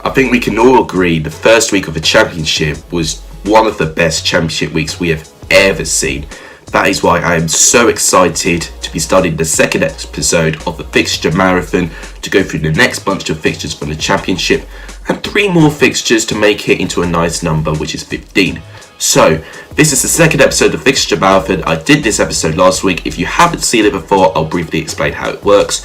I think we can all agree the first week of the championship was one of the best championship weeks we have ever seen. That is why I am so excited to be starting the second episode of the Fixture Marathon to go through the next bunch of fixtures from the championship and 3 more fixtures to make it into a nice number, which is 15. So, this is the second episode of Fixture Marathon. I did this episode last week. If you haven't seen it before, I'll briefly explain how it works.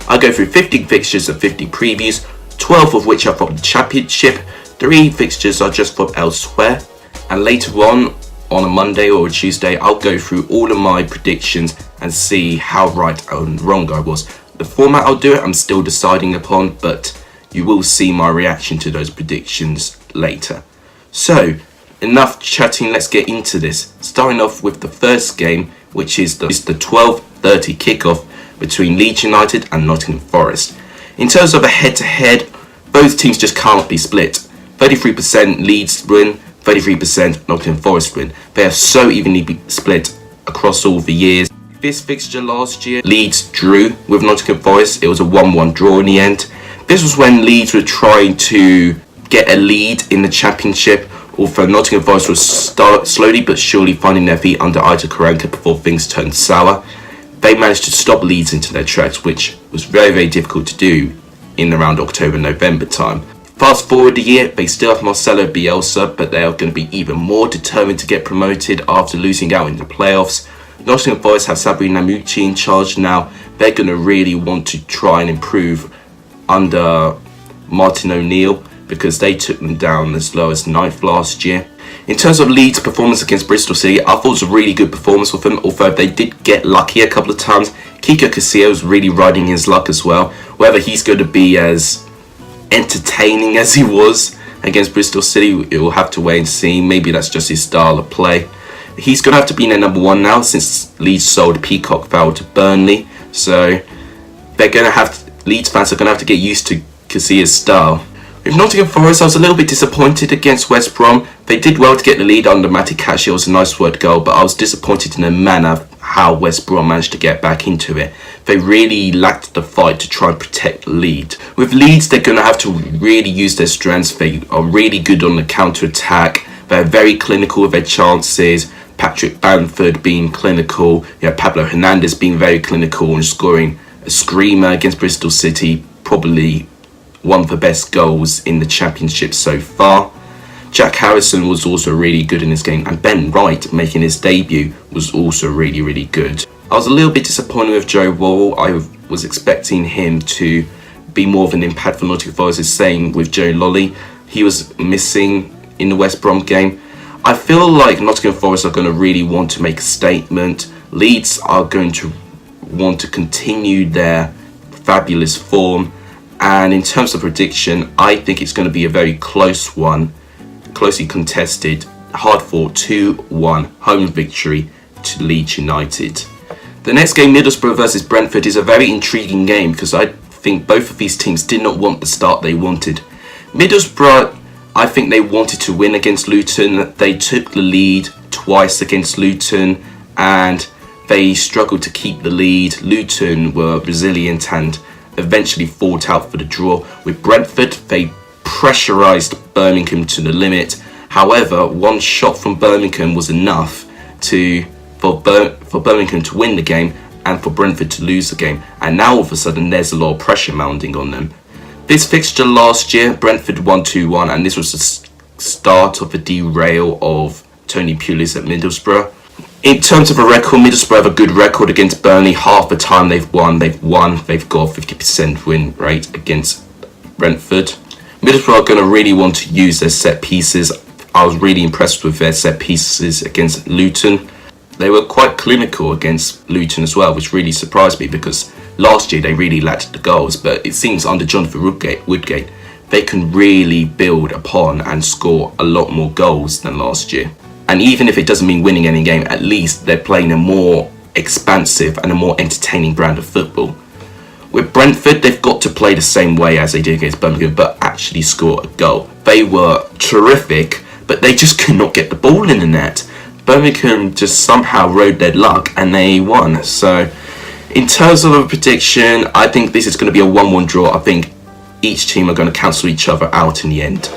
I go through 15 fixtures and 50 previews, 12 of which are from the championship, 3 fixtures are just from elsewhere, and later on a Monday or a Tuesday, I'll go through all of my predictions and see how right and wrong I was. The format I'll do it, I'm still deciding upon, but you will see my reaction to those predictions later. So, enough chatting, let's get into this. Starting off with the first game, which is the 12:30 kickoff between Leeds United and Nottingham Forest. In terms of a head-to-head, both teams just can't be split. 33% Leeds win, 33% Nottingham Forest win. They are so evenly split across all the years. This fixture last year, Leeds drew with Nottingham Forest. It was a 1-1 draw in the end. This was when Leeds were trying to get a lead in the championship, although Nottingham Forest was slowly but surely finding their feet under Ita Karanka before things turned sour. They managed to stop Leeds into their tracks, which was very, very difficult to do in around October, November time. Fast forward a year, they still have Marcelo Bielsa, but they are going to be even more determined to get promoted after losing out in the playoffs. Nottingham Forest have Sabri Namucci in charge now. They're going to really want to try and improve under Martin O'Neill because they took them down as low as 9th last year. In terms of Leeds' performance against Bristol City, I thought it was a really good performance with them, although they did get lucky a couple of times. Kiko Casilla was really riding his luck as well. Whether he's going to be as entertaining as he was against Bristol City, we'll have to wait and see. Maybe that's just his style of play. He's going to have to be in their number 1 now since Leeds sold Peacock Fowl to Burnley. So Leeds fans are going to have to get used to Casilla's style. With Nottingham Forest, I was a little bit disappointed against West Brom. They did well to get the lead under Matty Cash. It was a nice word goal, but I was disappointed in the manner how West Brom managed to get back into it. They really lacked the fight to try and protect the lead. With Leeds, they're going to have to really use their strengths. They are really good on the counter-attack. They're very clinical with their chances. Patrick Bamford being clinical. Pablo Hernandez being very clinical and scoring a screamer against Bristol City. Probably one of the best goals in the championship so far. Jack Harrison was also really good in this game, and Ben Wright making his debut was also really, really good. I was a little bit disappointed with Joe Worrell. I was expecting him to be more of an impact for Nottingham Forest. The same with Joe Lolly. He was missing in the West Brom game. I feel like Nottingham Forest are going to really want to make a statement. Leeds are going to want to continue their fabulous form. And in terms of prediction, I think it's going to be a very close one, closely contested, hard-fought 2-1 home victory to Leeds United. The next game, Middlesbrough versus Brentford, is a very intriguing game because I think both of these teams did not want the start they wanted. Middlesbrough, I think they wanted to win against Luton. They took the lead twice against Luton and they struggled to keep the lead. Luton were resilient and eventually fought out for the draw. With Brentford, they pressurised Birmingham to the limit. However, one shot from Birmingham was enough for Birmingham to win the game and for Brentford to lose the game. And now all of a sudden there's a lot of pressure mounting on them. This fixture last year, Brentford won 2-1, and this was the start of the derail of Tony Pulis at Middlesbrough. In terms of a record, Middlesbrough have a good record against Burnley. Half the time they've won. They've got a 50% win rate against Brentford. Middlesbrough are going to really want to use their set pieces. I was really impressed with their set pieces against Luton. They were quite clinical against Luton as well, which really surprised me because last year they really lacked the goals. But it seems under Jonathan Woodgate, they can really build upon and score a lot more goals than last year. And even if it doesn't mean winning any game, at least they're playing a more expansive and a more entertaining brand of football. With Brentford, they've got to play the same way as they did against Birmingham, but actually score a goal. They were terrific, but they just could not get the ball in the net. Birmingham just somehow rode their luck and they won. So in terms of a prediction, I think this is going to be a 1-1 draw. I think each team are going to cancel each other out in the end.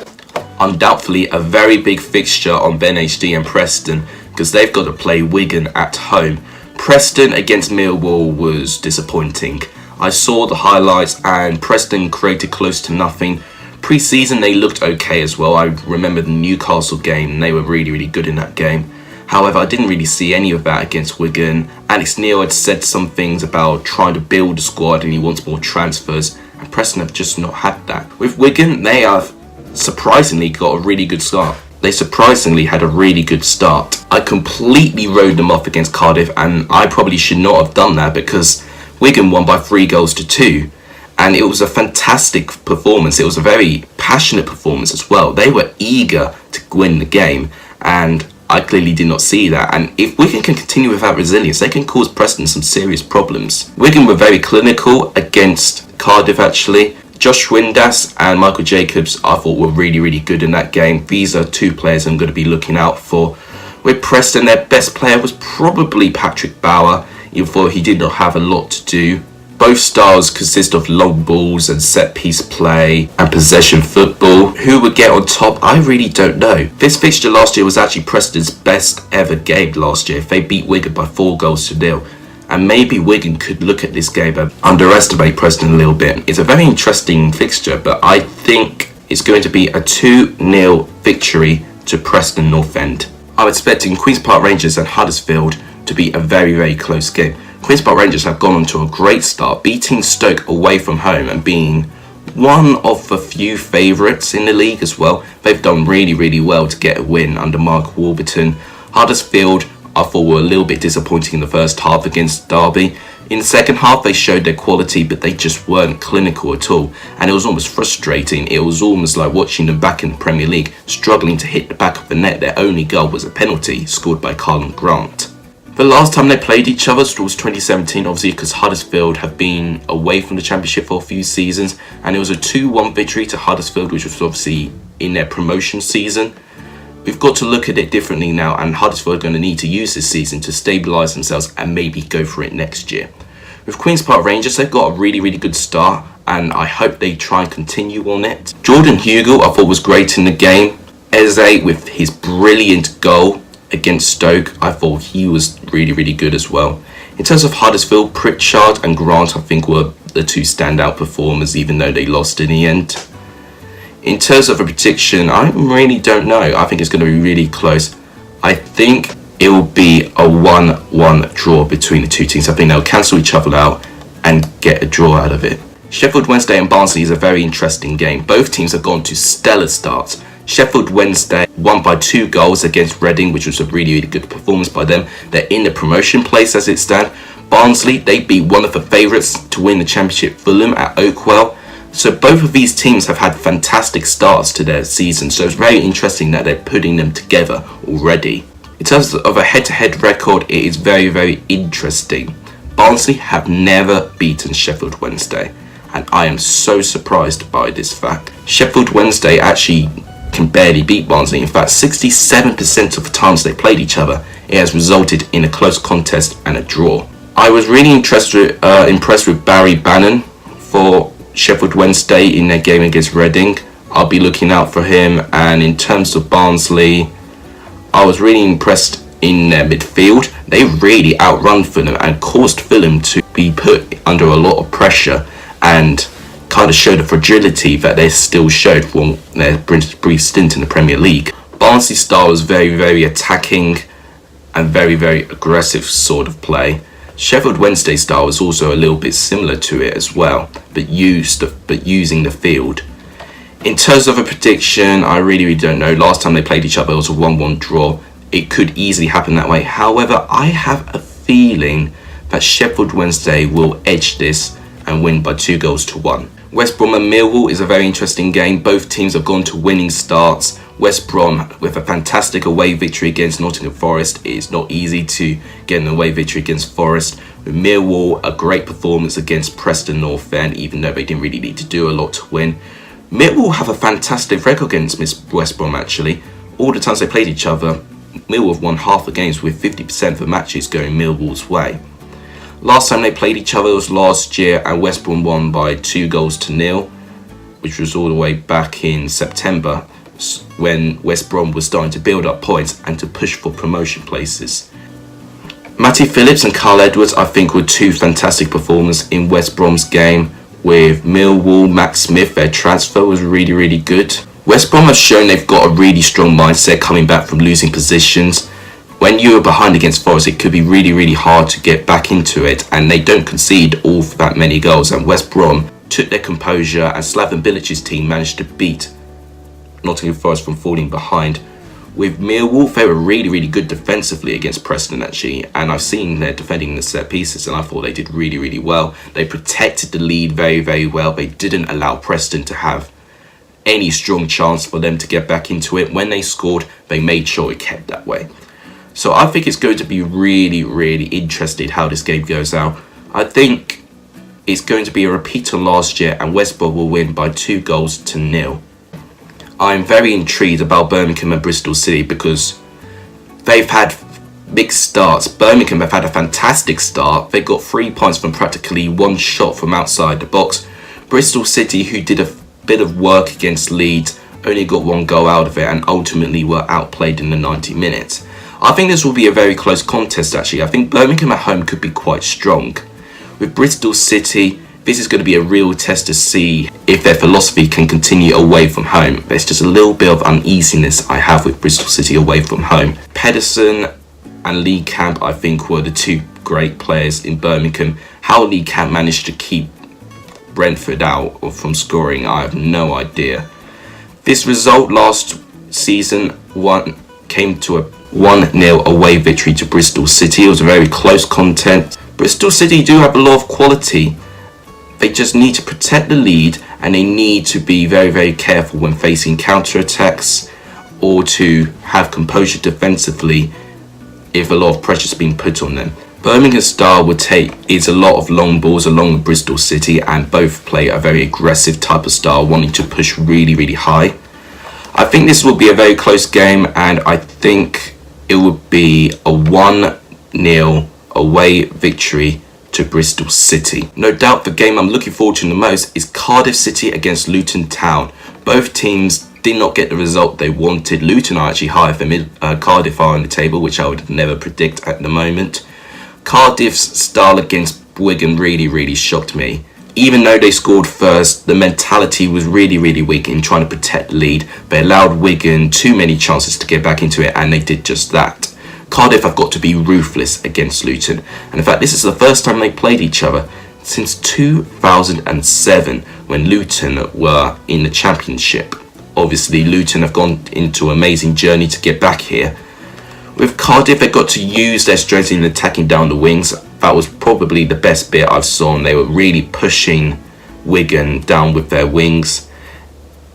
Undoubtedly a very big fixture on Matchday and Preston, because they've got to play Wigan at home. Preston against Millwall was disappointing. I saw the highlights and Preston created close to nothing. Pre-season they looked okay as well. I remember the Newcastle game and they were really good in that game. However, I didn't really see any of that against Wigan. Alex Neil had said some things about trying to build a squad and he wants more transfers, and Preston have just not had that. With Wigan, they have surprisingly got a really good start. They surprisingly had a really good start. I completely wrote them off against Cardiff, and I probably should not have done that because Wigan won by 3-2, and it was a fantastic performance. It was a very passionate performance as well. They were eager to win the game, and I clearly did not see that. And if Wigan can continue with that resilience, they can cause Preston some serious problems. Wigan were very clinical against Cardiff actually. Josh Windass and Michael Jacobs I thought were really good in that game. These are two players I'm going to be looking out for. With Preston, their best player was probably Patrick Bauer, even though he did not have a lot to do. Both styles consist of long balls and set piece play and possession football. Who would get on top? I really don't know. This fixture last year was actually Preston's best ever game last year. They beat Wigan by 4-0. And maybe Wigan could look at this game and underestimate Preston a little bit. It's a very interesting fixture, but I think it's going to be a 2-0 victory to Preston North End. I'm expecting Queen's Park Rangers and Huddersfield to be a very close game. Queen's Park Rangers have gone on to a great start, beating Stoke away from home and being one of the few favourites in the league as well. They've done really well to get a win under Mark Warburton. Huddersfield, I thought, were a little bit disappointing in the first half against Derby. In the second half, they showed their quality, but they just weren't clinical at all. And it was almost frustrating. It was almost like watching them back in the Premier League, struggling to hit the back of the net. Their only goal was a penalty scored by Colin Grant. The last time they played each other was 2017, obviously, because Huddersfield have been away from the Championship for a few seasons, and it was a 2-1 victory to Huddersfield, which was obviously in their promotion season. We've got to look at it differently now, and Huddersfield are going to need to use this season to stabilise themselves and maybe go for it next year. With Queen's Park Rangers, they've got a really good start, and I hope they try and continue on it. Jordan Hugill, I thought, was great in the game. Eze, with his brilliant goal against Stoke, I thought he was really good as well. In terms of Huddersfield, Pritchard and Grant I think were the two standout performers, even though they lost in the end. In terms of a prediction, I really don't know. I think it's going to be really close. I think it will be a 1-1 draw between the two teams. I think they'll cancel each other out and get a draw out of it. Sheffield Wednesday and Barnsley is a very interesting game. Both teams have gone to stellar starts. Sheffield Wednesday won by 2 goals against Reading, which was a really good performance by them. They're in the promotion place as it stands. Barnsley, they beat one of the favourites to win the Championship, Fulham, at Oakwell. So both of these teams have had fantastic starts to their season. So it's very interesting that they're putting them together already. In terms of a head-to-head record, it is very interesting. Barnsley have never beaten Sheffield Wednesday, and I am so surprised by this fact. Sheffield Wednesday actually can barely beat Barnsley. In fact, 67% of the times they played each other, it has resulted in a close contest and a draw. I was really impressed with Barry Bannon for Sheffield Wednesday in their game against Reading. I'll be looking out for him. And in terms of Barnsley, I was really impressed in their midfield. They really outrun Fulham and caused Fulham to be put under a lot of pressure and kind of showed the fragility that they still showed from their brief stint in the Premier League. Barnsley's style was very attacking and very aggressive sort of play. Sheffield Wednesday's style was also a little bit similar to it as well, but using the field. In terms of a prediction, I really don't know. Last time they played each other, it was a 1-1 draw. It could easily happen that way. However, I have a feeling that Sheffield Wednesday will edge this and win by 2-1. West Brom and Millwall is a very interesting game. Both teams have gone to winning starts. West Brom with a fantastic away victory against Nottingham Forest. It's not easy to get an away victory against Forest. With Millwall, a great performance against Preston North End, even though they didn't really need to do a lot to win. Millwall have a fantastic record against West Brom actually. All the times they played each other, Millwall have won half the games with 50% of the matches going Millwall's way. Last time they played each other was last year and West Brom won by 2-0. which was all the way back in September, when West Brom was starting to build up points and to push for promotion places. Matty Phillips and Carl Edwards, I think, were two fantastic performers in West Brom's game. With Millwall, Max Smith, their transfer was really, really good. West Brom have shown they've got a really strong mindset coming back from losing positions. When you are behind against Forest, it could be really, really hard to get back into it, and they don't concede all that many goals. And West Brom took their composure, and Slaven Bilic's team managed to beat Nottingham Forest from falling behind. With Millwall, they were really, really good defensively against Preston, actually, and I've seen their defending the set pieces, and I thought they did really, really well. They protected the lead very, very well. They didn't allow Preston to have any strong chance for them to get back into it. When they scored, they made sure it kept that way. So I think it's going to be really, really interesting how this game goes out. I think it's going to be a repeat of last year, and West Brom will win by 2-0. I'm very intrigued about Birmingham and Bristol City because they've had mixed starts. Birmingham have had a fantastic start. They got 3 points from practically one shot from outside the box. Bristol City, who did a bit of work against Leeds, only got 1 goal out of it and ultimately were outplayed in the 90 minutes. I think this will be a very close contest, actually. I think Birmingham at home could be quite strong. With Bristol City, this is going to be a real test to see if their philosophy can continue away from home. There's just a little bit of uneasiness I have with Bristol City away from home. Pedersen and Lee Camp, I think, were the two great players in Birmingham. How Lee Camp managed to keep Brentford out from scoring, I have no idea. This result last season came to a 1-0 away victory to Bristol City. It was a very close contest. Bristol City do have a lot of quality. They just need to protect the lead, and they need to be very, very careful when facing counter-attacks or to have composure defensively if a lot of pressure is being put on them. Birmingham's style is a lot of long balls along with Bristol City, and both play a very aggressive type of style, wanting to push really, really high. I think this will be a very close game, and I think it would be a 1-0 away victory to Bristol City. No doubt the game I'm looking forward to the most is Cardiff City against Luton Town. Both teams did not get the result they wanted. Luton are actually higher than Cardiff are on the table, which I would never predict at the moment. Cardiff's style against Wigan really, really shocked me. Even though they scored first, the mentality was really, really weak in trying to protect the lead. They allowed Wigan too many chances to get back into it, and they did just that. Cardiff have got to be ruthless against Luton, and in fact this is the first time they played each other since 2007 when Luton were in the Championship. Obviously Luton have gone into an amazing journey to get back here. With Cardiff, they got to use their strength in attacking down the wings. That was probably the best bit I've seen. They were really pushing Wigan down with their wings.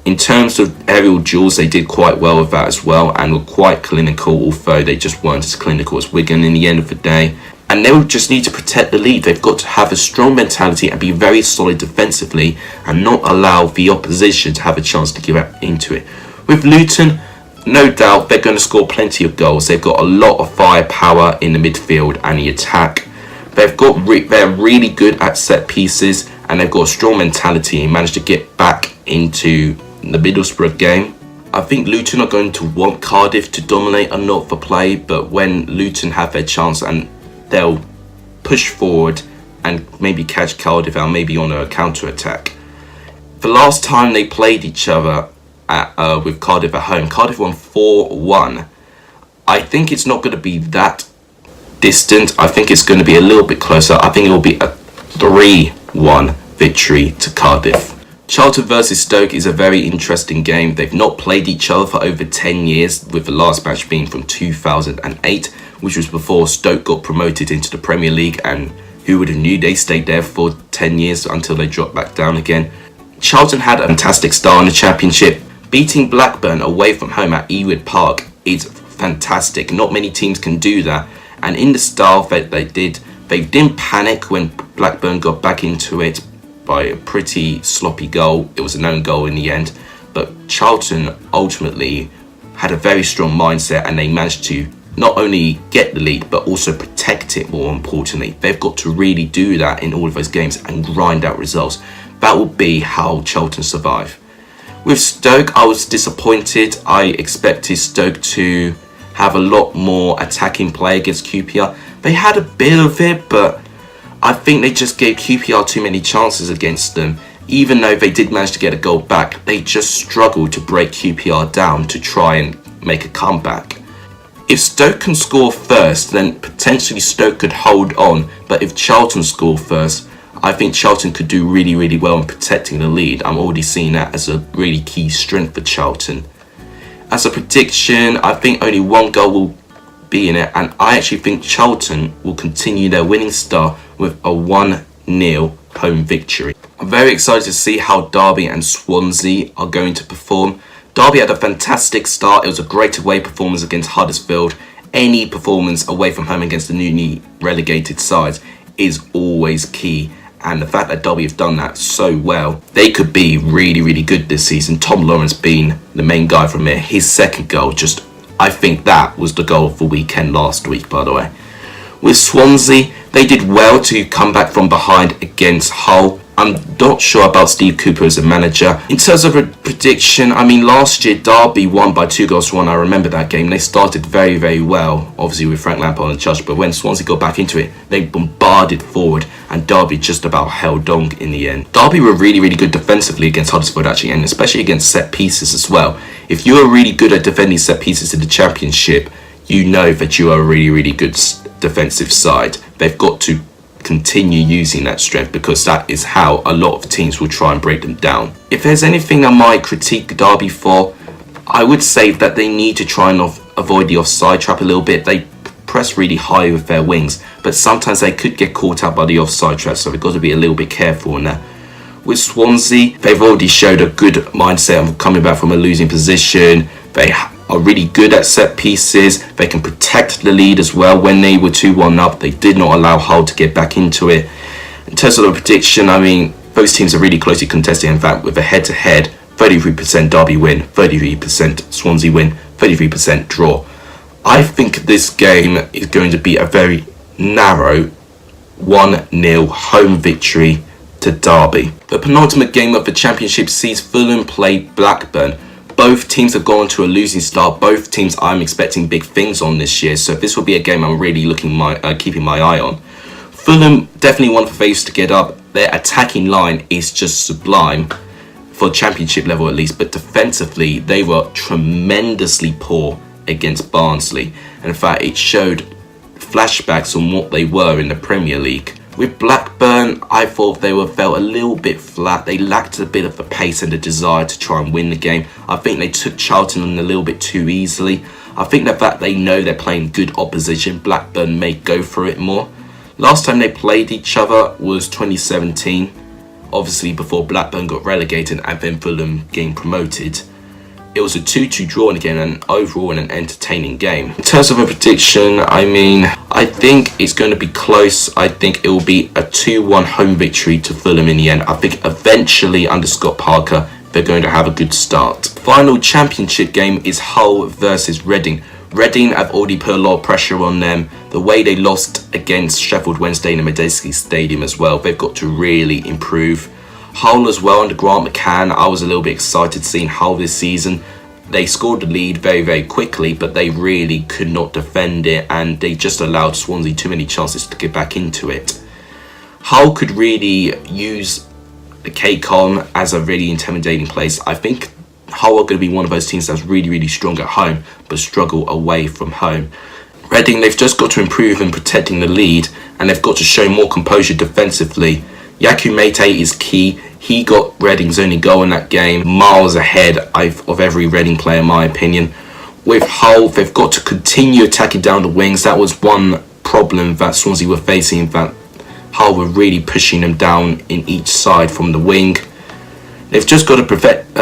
In terms of aerial duels, they did quite well with that as well and were quite clinical, although they just weren't as clinical as Wigan in the end of the day. And they will just need to protect the lead. They've got to have a strong mentality and be very solid defensively and not allow the opposition to have a chance to get into it. With Luton, no doubt they're going to score plenty of goals. They've got a lot of firepower in the midfield and the attack. They're really good at set pieces, and they've got a strong mentality and managed to get back into the Middlesbrough game. I think Luton are going to want Cardiff to dominate a lot for play, but when Luton have their chance, and they'll push forward and maybe catch Cardiff out, maybe on a counter attack. The last time they played each other with Cardiff at home, Cardiff won 4-1. I think it's not going to be that distant. I think it's going to be a little bit closer. I think it will be a 3-1 victory to Cardiff. Charlton versus Stoke is a very interesting game. They've not played each other for over 10 years, with the last match being from 2008, which was before Stoke got promoted into the Premier League, and who would have knew they stayed there for 10 years until they dropped back down again. Charlton had a fantastic start in the Championship. Beating Blackburn away from home at Ewood Park is fantastic. Not many teams can do that. And in the style that they didn't panic when Blackburn got back into it by a pretty sloppy goal. It was an own goal in the end. But Charlton ultimately had a very strong mindset, and they managed to not only get the lead but also protect it. More importantly, they've got to really do that in all of those games and grind out results. that will be how Charlton survive. With Stoke, I was disappointed. I expected Stoke to have a lot more attacking play against QPR. They had a bit of it, but I think they just gave QPR too many chances against them. Even though they did manage to get a goal back, they just struggled to break QPR down to try and make a comeback. If Stoke can score first, then potentially Stoke could hold on. But if Charlton score first, I think Charlton could do really, really well in protecting the lead. I'm already seeing that as a really key strength for Charlton. As a prediction, I think only one goal will be in it, and I actually think Charlton will continue their winning start with a 1-0 home victory. I'm very excited to see how Derby and Swansea are going to perform. Derby had a fantastic start. It was a great away performance against Huddersfield. Any performance away from home against the newly relegated sides is always key. And the fact that Derby have done that so well, they could be really, really good this season. Tom Lawrence being the main guy from it. His second goal, I think that was the goal of the weekend last week, by the way. With Swansea, they did well to come back from behind against Hull. I'm not sure about Steve Cooper as a manager. In terms of a prediction, I mean, last year Derby won by 2-1. I remember that game. They started very, very well, obviously with Frank Lampard on the charge. But when Swansea got back into it, they bombarded forward, and Derby just about held on in the end. Derby were really, really good defensively against Huddersfield, actually, and especially against set pieces as well. If you are really good at defending set pieces in the Championship, you know that you are a really, really good defensive side. They've got to continue using that strength, because that is how a lot of teams will try and break them down. If there's anything I might critique Derby for, I would say that they need to try and avoid the offside trap a little bit. They press really high with their wings, but sometimes they could get caught out by the offside trap, so they've got to be a little bit careful on that. With Swansea, they've already showed a good mindset of coming back from a losing position. They are really good at set pieces. They can protect the lead as well. When they were 2-1 up, they did not allow Hull to get back into it. In terms of the prediction, I mean, both teams are really closely contested. In fact, with a head-to-head, 33% Derby win, 33% Swansea win, 33% draw. I think this game is going to be a very narrow 1-0 home victory to Derby. The penultimate game of the Championship sees Fulham play Blackburn. Both teams have gone to a losing start. Both teams I'm expecting big things on this year, so this will be a game I'm really keeping my eye on. Fulham definitely one of the favourites to get up. Their attacking line is just sublime, for Championship level at least, but defensively they were tremendously poor against Barnsley, and in fact it showed flashbacks on what they were in the Premier League. With Blackburn, I thought they felt a little bit flat. They lacked a bit of the pace and the desire to try and win the game. I think they took Charlton on a little bit too easily. I think the fact they know they're playing good opposition, Blackburn may go for it more. Last time they played each other was 2017, obviously before Blackburn got relegated and then Fulham getting promoted. It was a 2-2 draw in the game, and overall an entertaining game. In terms of a prediction, I mean, I think it's going to be close. I think it will be a 2-1 home victory to Fulham in the end. I think eventually under Scott Parker, they're going to have a good start. Final Championship game is Hull versus Reading. Reading have already put a lot of pressure on them. The way they lost against Sheffield Wednesday in the Medeski Stadium as well, they've got to really improve. Hull as well under Grant McCann, I was a little bit excited seeing Hull this season. They scored the lead very, very quickly, but they really could not defend it, and they just allowed Swansea too many chances to get back into it. Hull could really use the K-Con as a really intimidating place. I think Hull are going to be one of those teams that's really, really strong at home, but struggle away from home. Reading, they've just got to improve in protecting the lead, and they've got to show more composure defensively. Yaku Mate is key. He got Reading's only goal in that game, miles ahead of every Reading player in my opinion. With Hull, they've got to continue attacking down the wings. That was one problem that Swansea were facing, that Hull were really pushing them down in each side from the wing. They've just got to protect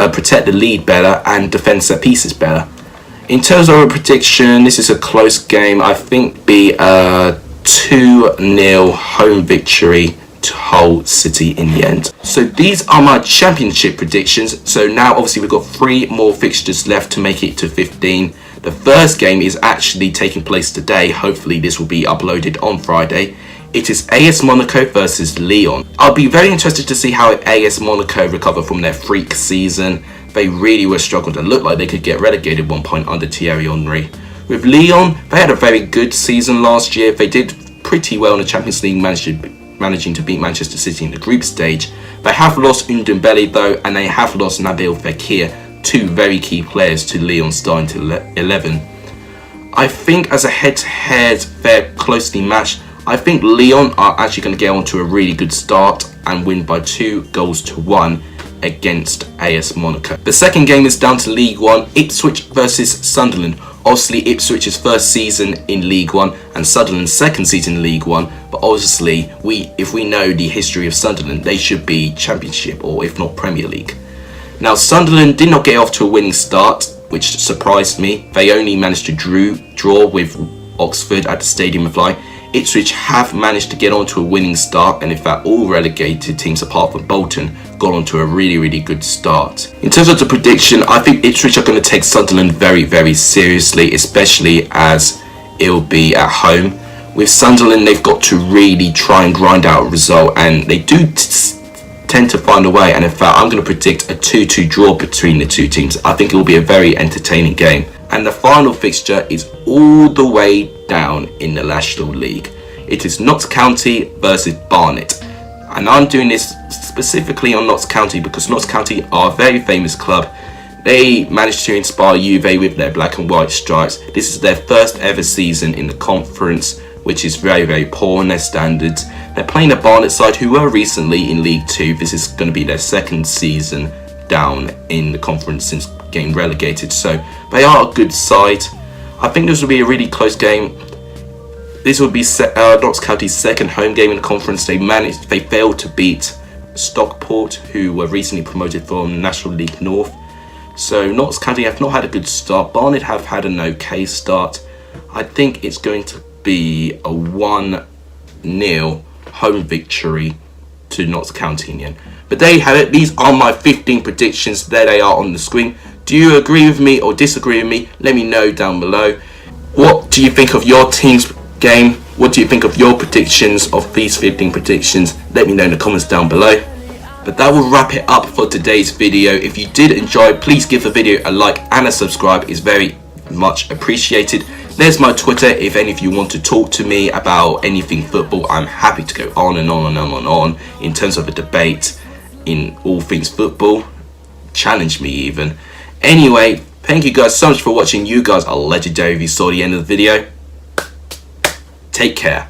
the lead better and defend set pieces better. In terms of a prediction, this is a close game. I think be a 2-0 home victory to Hull City in the end. So these are my Championship predictions. So now obviously we've got 3 more fixtures left to make it to 15. The first game is actually taking place today. Hopefully this will be uploaded on Friday. It is AS Monaco versus Lyon. I'll be very interested to see how AS Monaco recover from their freak season. They really were struggled and looked like they could get relegated 1 point under Thierry Henry. With Lyon, they had a very good season last year. They did pretty well in the Champions League, managing to beat Manchester City in the group stage. They have lost Ndombele though, and they have lost Nabil Fekir, 2 very key players to Lyon's starting 11. I think as a head-to-head, they're closely matched. I think Lyon are actually going to get onto a really good start and win by 2-1 against AS Monaco. The second game is down to League One, Ipswich versus Sunderland. Obviously Ipswich's first season in League One and Sunderland's second season in League One, but obviously if we know the history of Sunderland, they should be Championship or if not Premier League. Now Sunderland did not get off to a winning start, which surprised me. They only managed to draw with Oxford at the Stadium of Light. Ipswich have managed to get onto a winning start, and in fact all relegated teams apart from Bolton got onto a really good start. In terms of the prediction, I think Ipswich are going to take Sunderland very seriously, especially as it'll be at home. With Sunderland, they've got to really try and grind out a result, and they do tend to find a way, and in fact I'm going to predict a 2-2 draw between the two teams. I think it will be a very entertaining game. And the final fixture is all the way down in the National League. It is Notts County versus Barnet. And I'm doing this specifically on Notts County because Notts County are a very famous club. They managed to inspire Juve with their black and white stripes. This is their first ever season in the conference, which is very poor in their standards. They're playing a Barnet side who were recently in League 2. This is going to be their second season down in the conference since getting relegated, so they are a good side. I think this will be a really close game. This will be Notts County's second home game in the conference. They failed to beat Stockport, who were recently promoted from National League North. So Notts County have not had a good start. Barnet have had an okay start. I think it's going to be a 1-0 home victory to Notts County in the end. But there you have it. These are my 15 predictions. There they are on the screen. Do you agree with me or disagree with me? Let me know down below. What do you think of your team's game? What do you think of your predictions of these 15 predictions? Let me know in the comments down below. But that will wrap it up for today's video. If you did enjoy, please give the video a like and a subscribe. It's very much appreciated. There's my Twitter. If any of you want to talk to me about anything football, I'm happy to go on and on in terms of a debate in all things football. Challenge me even. Anyway, thank you guys so much for watching. You guys are legendary if you saw the end of the video. Take care.